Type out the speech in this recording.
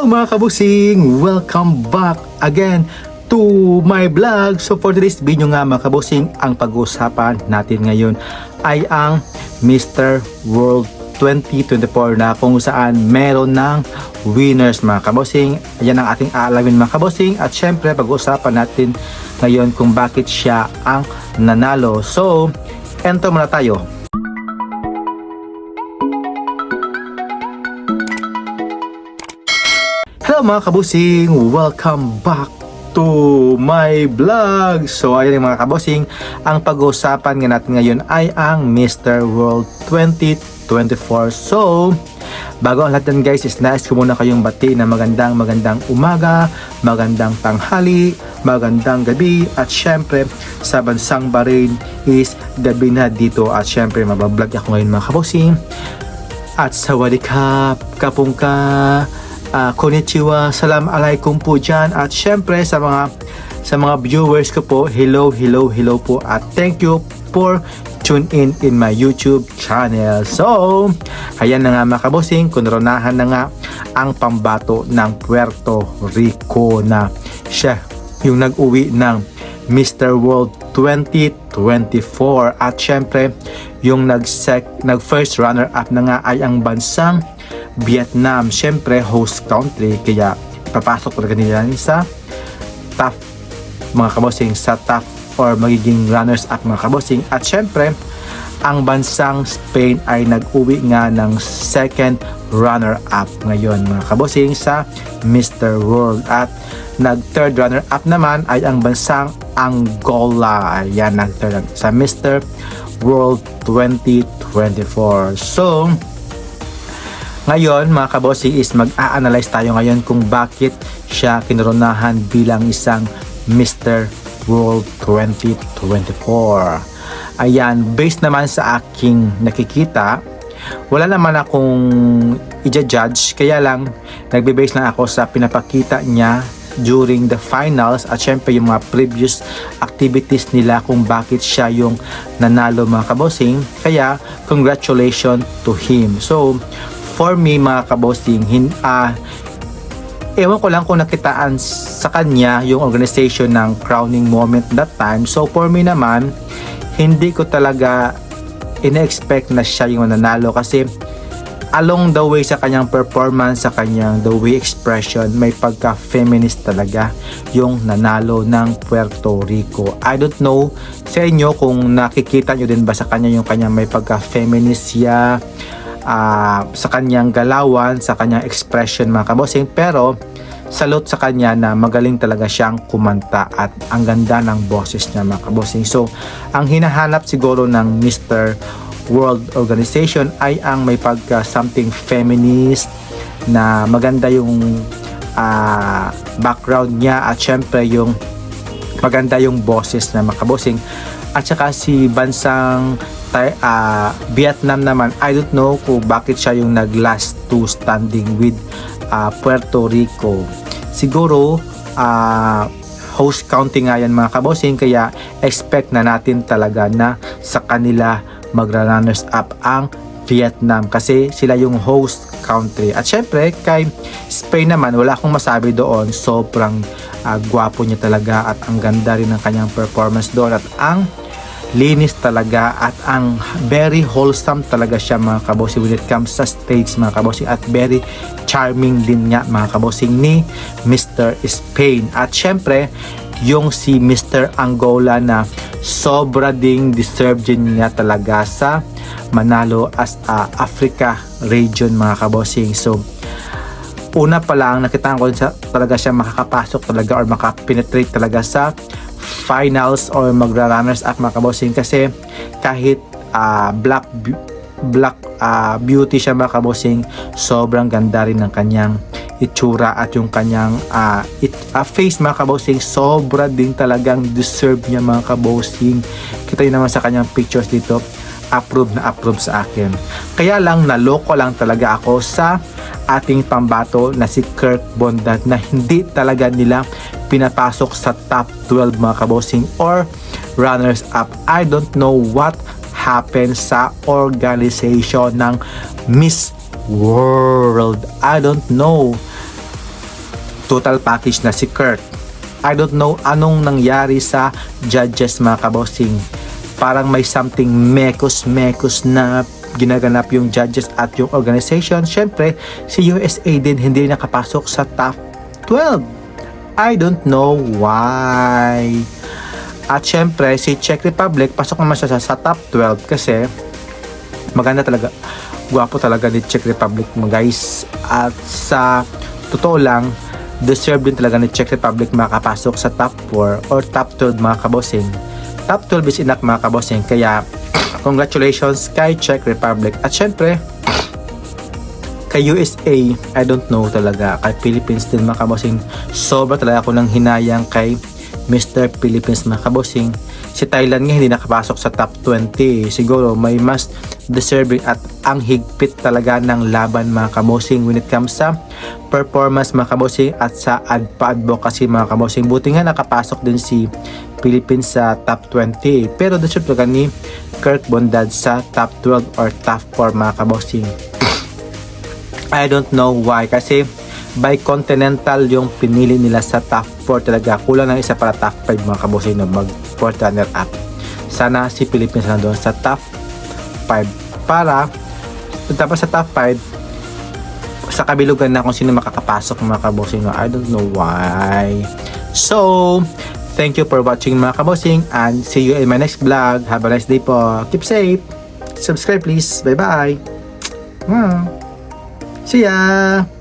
Hello mga kabusing! Welcome back again to my vlog. So for today's video nga mga kabusing, ang pag-uusapan natin ngayon ay ang Mr. World 2024 na kung saan meron ng winners mga kabusing. Ayan ang ating alamin mga kabusing, at syempre pag-uusapan natin ngayon kung bakit siya ang nanalo. So enter muna tayo. Hello mga kabusing! Welcome back to my vlog! So ayun mga kabusing, ang pag-uusapan nga natin ngayon ay ang Mr. World 2024. So bago ang lahat yan guys, is nais ko muna kayong bati na magandang umaga, magandang tanghali, magandang gabi, at syempre sa bansang Bahrain is gabi na dito, at syempre mabablog ako ngayon mga kabusing. At sawadikap, kapungka, konnichiwa, salam alaikum po dyan, at syempre sa mga viewers ko po, hello po, at thank you for tune in my YouTube channel. So ayan na nga mga kabusing, kunronahan na nga ang pambato ng Puerto Rico na siya yung nag-uwi ng Mr. World 2024, at syempre yung nag-first runner-up na nga ay ang bansang Vietnam, syempre host country, kaya papasok talaga nila sa top mga kabosing, sa top or magiging runners up mga kabosing. At syempre ang bansang Spain ay nag-uwi nga ng second runner up ngayon mga kabosing sa Mr. World, at nag-third runner up naman ay ang bansang Angola. Ayan, nag-third sa Mr. World 2024. So ngayon mga kabosing is mag-a-analyze tayo ngayon kung bakit siya kinoronahan bilang isang Mr. World 2024. Ayan, based naman sa aking nakikita, wala naman akong i-judge, kaya lang nagbe-base lang ako sa pinapakita niya during the finals, at syempre yung mga previous activities nila kung bakit siya yung nanalo mga kabosing. Kaya congratulations to him. So for me mga kabosing, ewan ko lang kung nakitaan sa kanya yung organization ng crowning moment that time. So for me naman, hindi ko talaga ina-expect na siya yung nanalo, kasi along the way sa kanyang performance, sa kanyang the way expression, may pagka-feminist talaga yung nanalo ng Puerto Rico. I don't know sa inyo kung nakikita nyo din ba sa kanya yung kanyang may pagka-feminist siya, sa kanyang galawan, sa kanyang expression mga kabosing. Pero salute sa kanya na magaling talaga siyang kumanta, at ang ganda ng boses niya mga kabosing. So ang hinahanap siguro ng Mr. World Organization ay ang may pagka something feminist, na maganda yung background niya, at syempre yung maganda yung boses na mga kabosing. At saka si bansang Vietnam naman, I don't know kung bakit siya yung nag-last two standing with Puerto Rico. Siguro host country nga yan mga kabosing, kaya expect na natin talaga na sa kanila magra-runners up ang Vietnam, kasi sila yung host country. At syempre kay Spain naman, wala akong masabi doon, sobrang gwapo niya talaga, at ang ganda rin ng kanyang performance doon, at ang linis talaga, at ang very wholesome talaga siya mga kabosing when it comes sa stage mga kabosing, at very charming din nga mga kabosing ni Mr. Spain. At syempre yung si Mr. Angola na sobra ding deserve din niya talaga sa manalo as Africa region mga kabosing. So una pa lang nakita ko talaga siya makakapasok talaga or makapenetrate talaga sa finals or magra-runners up mga kabosing, kasi kahit black beauty siya mga kabosing, sobrang ganda rin ng kanyang itsura, at yung kanyang face mga kabosing, sobra din talagang deserve niya mga kabosing. Kita yun naman sa kanyang pictures dito, approve sa akin. Kaya lang naloko lang talaga ako sa ating pambato na si Kirk Bondat, na hindi talaga nila pinapasok sa top 12 mga kabosing or runners up. I don't know what happened sa organization ng Miss World. I don't know. total package na si Kurt. I don't know anong nangyari sa judges mga kabossing. Parang may something mekos na ginaganap yung judges at yung organization. Syempre, si USA din hindi nakapasok sa top 12. I don't know why. At syempre, si Czech Republic, pasok naman siya sa top 12 kasi maganda talaga. Gwapo talaga ni Czech Republic mga guys. At sa totoo lang, deserve din talaga ni Czech Republic makapasok sa top 4 or top 12 mga kabossing. Top 12 is enough mga kabossing. Kaya, congratulations kay Czech Republic. At syempre, kay USA, I don't know talaga. Kay Philippines din mga kabossing. Sobra talaga ako ng hinayang kay Mr. Philippines mga kabossing. Si Thailand nga hindi nakapasok sa top 20. Siguro may mas deserving at ang higpit talaga ng laban mga kabossing when it comes sa performance mga kabossing at sa advocacy mga kabossing. Buti nga nakapasok din si Philippines sa top 20. Pero deserve talaga ni Kirk Bondad sa top 12 or top 4 mga kabossing. I don't know why kasi by continental yung pinili nila sa top 4 talaga. Kulang ng isa para top 5 mga kabossing na mag 4th runner up. Sana si Philippines na doon sa top 5 para tapos sa top 5 sa kabilugan na kung sino makakapasok mga kabossing. I don't know why. So, thank you for watching mga kabossing and see you in my next vlog. Have a nice day po. Keep safe. Subscribe please. Bye bye. See ya.